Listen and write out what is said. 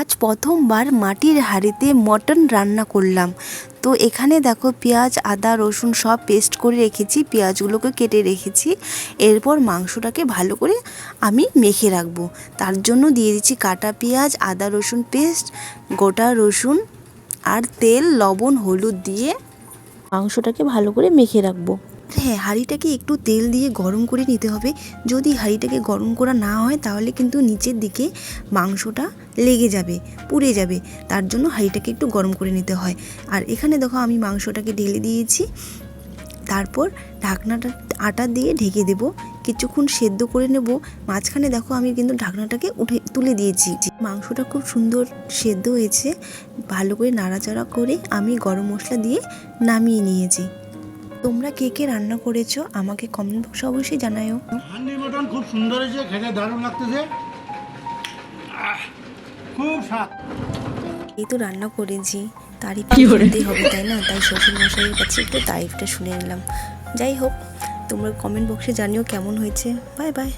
আজ প্রথমবার মাটির হাঁড়িতে মটন রান্না করলাম। তো এখানে দেখো পেঁয়াজ আদা রসুন সব পেস্ট করে রেখেছি, পেঁয়াজগুলোকে কেটে রেখেছি। এরপর মাংসটাকে ভালো করে আমি মেখে রাখবো। তার জন্য দিয়ে দিচ্ছি কাটা পেঁয়াজ, আদা রসুন পেস্ট, গোটা রসুন আর তেল, লবণ, হলুদ দিয়ে মাংসটাকে ভালো করে মেখে রাখবো। হ্যাঁ, হাঁড়িটাকে একটু তেল দিয়ে গরম করে নিতে হবে। যদি হাঁড়িটাকে গরম করা না হয় তাহলে কিন্তু নিচের দিকে মাংসটা লেগে যাবে, পুড়ে যাবে। তার জন্য হাঁড়িটাকে একটু গরম করে নিতে হয়। আর এখানে দেখো আমি মাংসটাকে ঢেলে দিয়েছি। তারপর ঢাকনাটা আটা দিয়ে ঢেকে দেব, কিছুক্ষণ সেদ্ধ করে নেব। মাঝখানে দেখো আমি কিন্তু ঢাকনাটাকে তুলে দিয়েছি। মাংসটা খুব সুন্দর সেদ্ধ হয়েছে। ভালো করে নাড়াচাড়া করে আমি গরম মশলা দিয়ে নামিয়ে নিয়েছি। তোমরা কে কে রান্না করেছো আমাকে কমেন্ট বক্সে অবশ্যই জানাও। হান্ডি মটন খুব সুন্দর হয়েছে, খেতে দারুণ লাগতেছে, খুব স্বাদ। এই তো রান্না করেছি, তারিফটা শুনতেই হবে তাই না? তাই শ্বশুর মশাইয়ের কাছে একটু তারিফটা শুনে নিলাম। যাই হোক, তোমরা কমেন্ট বক্সে জানিও কেমন হয়েছে। Bye bye.